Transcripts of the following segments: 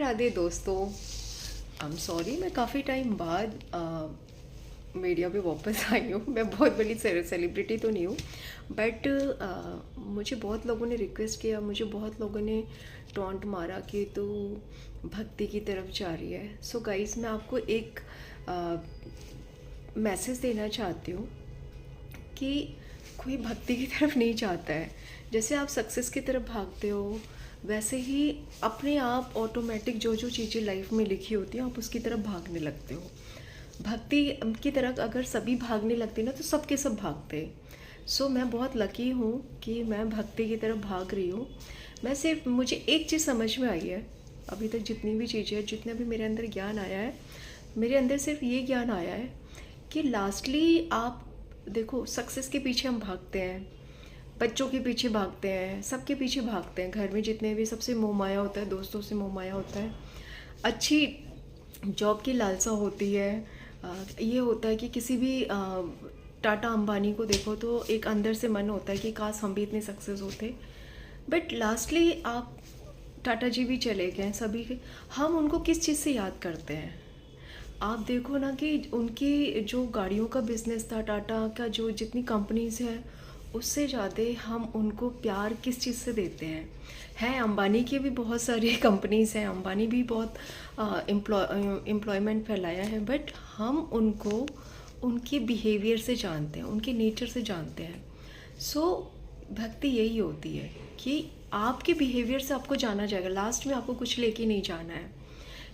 राधे दोस्तों। I am sorry, मैं काफ़ी टाइम बाद मीडिया पे वापस आई हूँ। मैं बहुत बड़ी सेलिब्रिटी तो नहीं हूँ, बट मुझे बहुत लोगों ने रिक्वेस्ट किया, मुझे बहुत लोगों ने टॉन्ट मारा कि तू भक्ति की तरफ जा रही है। सो गाइस, मैं आपको एक मैसेज देना चाहती हूँ कि कोई भक्ति की तरफ नहीं जाता है। जैसे आप सक्सेस की तरफ भागते हो, वैसे ही अपने आप ऑटोमेटिक जो जो चीज़ें लाइफ में लिखी होती हैं आप उसकी तरफ भागने लगते हो। भक्ति की तरफ अगर सभी भागने लगते ना तो सबके सब भागते। सो मैं बहुत लकी हूँ कि मैं भक्ति की तरफ भाग रही हूँ। मैं सिर्फ मुझे एक चीज़ समझ में आई है, अभी तक जितनी भी चीज़ें हैं, जितना भी मेरे अंदर ज्ञान आया है, मेरे अंदर सिर्फ ये ज्ञान आया है कि लास्टली आप देखो, सक्सेस के पीछे हम भागते हैं, बच्चों के पीछे भागते हैं, सबके पीछे भागते हैं। घर में जितने भी सबसे मोह माया होता है, दोस्तों से मोह माया होता है, अच्छी जॉब की लालसा होती है। ये होता है कि किसी भी टाटा अंबानी को देखो तो एक अंदर से मन होता है कि काश हम भी इतने सक्सेस होते। बट लास्टली आप टाटा जी भी चले गए सभी के, हम उनको किस चीज़ से याद करते हैं? आप देखो ना कि उनकी जो गाड़ियों का बिजनेस था, टाटा का जो जितनी कंपनीज हैं, उससे ज़्यादा हम उनको प्यार किस चीज़ से देते हैं? अंबानी की भी बहुत सारी कंपनीज हैं, अंबानी भी बहुत एम्प्लॉयमेंट फैलाया है, बट हम उनको उनके बिहेवियर से जानते हैं, उनके नेचर से जानते हैं। सो भक्ति यही होती है कि आपके बिहेवियर से आपको जाना जाएगा। लास्ट में आपको कुछ लेके नहीं जाना है।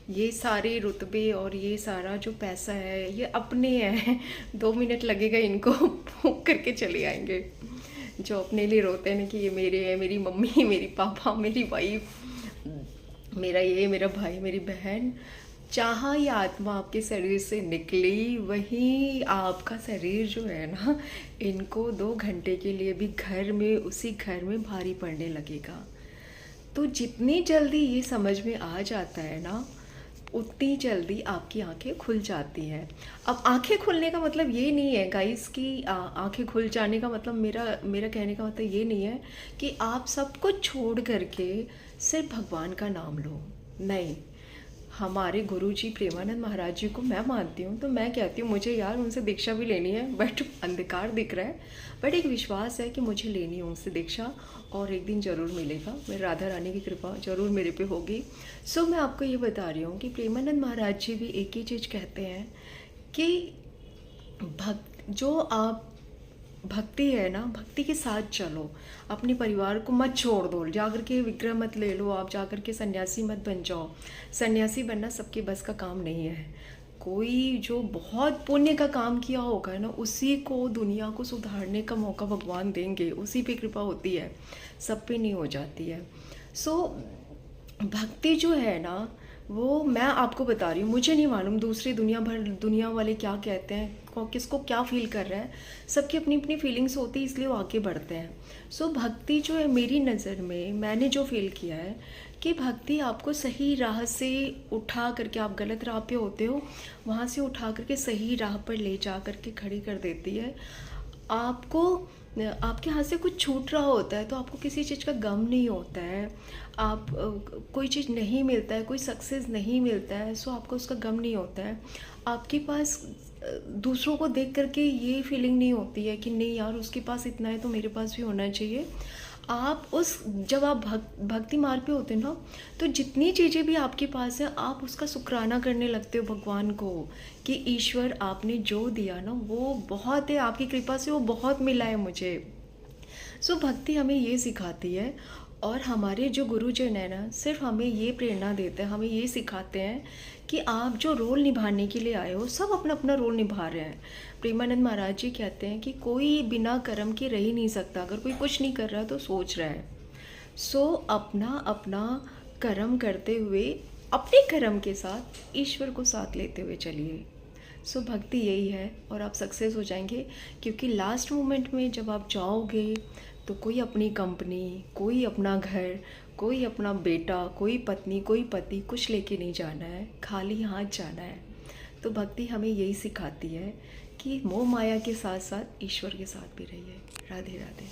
ये सारे रुतबे और ये सारा जो पैसा है ये अपने हैं। 2 मिनट लगेगा इनको फूंक करके चले आएंगे। जो अपने लिए रोते हैं ना कि ये मेरे हैं, मेरी मम्मी, मेरी पापा, मेरी वाइफ, मेरा ये, मेरा भाई, मेरी बहन, जहाँ ये आत्मा आपके शरीर से निकली वहीं आपका शरीर जो है ना, इनको 2 घंटे के लिए भी घर में, उसी घर में भारी पड़ने लगेगा। तो जितनी जल्दी ये समझ में आ जाता है ना, उतनी जल्दी आपकी आंखें खुल जाती हैं। अब आंखें खुलने का मतलब ये नहीं है गाइस कि आंखें खुल जाने का मतलब, मेरा कहने का मतलब ये नहीं है कि आप सब कुछ छोड़ करके सिर्फ भगवान का नाम लो। नहीं, हमारे गुरुजी प्रेमानंद महाराज जी को मैं मानती हूँ, तो मैं कहती हूँ मुझे यार उनसे दीक्षा भी लेनी है, बट अंधकार दिख रहा है, बट एक विश्वास है कि मुझे लेनी है उनसे दीक्षा, और एक दिन ज़रूर मिलेगा। मेरी राधा रानी की कृपा ज़रूर मेरे पे होगी। सो मैं आपको ये बता रही हूँ कि प्रेमानंद महाराज जी भी एक ही चीज़ कहते हैं कि जो आप भक्ति है ना, भक्ति के साथ चलो, अपने परिवार को मत छोड़ दो, जाकर के विग्रह मत ले लो, आप जाकर के सन्यासी मत बन जाओ। सन्यासी बनना सबके बस का काम नहीं है। कोई जो बहुत पुण्य का काम किया होगा ना, उसी को दुनिया को सुधारने का मौका भगवान देंगे, उसी पे कृपा होती है, सब पे नहीं हो जाती है। सो भक्ति जो है ना, वो मैं आपको बता रही हूँ, मुझे नहीं मालूम दूसरी दुनिया वाले क्या कहते हैं, किसको क्या फील कर रहा है। सबकी अपनी अपनी फीलिंग्स होती है, इसलिए वो आगे बढ़ते हैं। सो भक्ति जो है, मेरी नज़र में मैंने जो फील किया है कि भक्ति आपको सही राह से उठा करके, आप गलत राह पे होते हो, वहाँ से उठा करके सही राह पर ले जा करके खड़ी कर देती है। आपको आपके हाथ से कुछ छूट रहा होता है तो आपको किसी चीज़ का गम नहीं होता है। आप कोई चीज़ नहीं मिलता है, कोई सक्सेस नहीं मिलता है, सो आपको उसका गम नहीं होता है। आपके पास दूसरों को देख करके ये फीलिंग नहीं होती है कि नहीं यार उसके पास इतना है तो मेरे पास भी होना चाहिए। आप जब आप भक्ति मार्ग पे होते हैं ना, तो जितनी चीज़ें भी आपके पास है आप उसका शुक्राना करने लगते हो भगवान को कि ईश्वर आपने जो दिया ना वो बहुत है, आपकी कृपा से वो बहुत मिला है मुझे। सो भक्ति हमें ये सिखाती है, और हमारे जो गुरुजन है ना, सिर्फ हमें ये प्रेरणा देते हैं, हमें ये सिखाते हैं कि आप जो रोल निभाने के लिए आए हो, सब अपना अपना रोल निभा रहे हैं। प्रेमानंद महाराज जी कहते हैं कि कोई बिना कर्म के रह ही नहीं सकता। अगर कोई कुछ नहीं कर रहा तो सोच रहा है। सो अपना अपना कर्म करते हुए, अपने कर्म के साथ ईश्वर को साथ लेते हुए चलिए। सो भक्ति यही है, और आप सक्सेस हो जाएंगे, क्योंकि लास्ट मोमेंट में जब आप जाओगे तो कोई अपनी कंपनी, कोई अपना घर, कोई अपना बेटा, कोई पत्नी, कोई पति, कुछ लेके नहीं जाना है, खाली हाथ जाना है। तो भक्ति हमें यही सिखाती है कि मोह माया के साथ साथ ईश्वर के साथ भी रहिए। राधे राधे।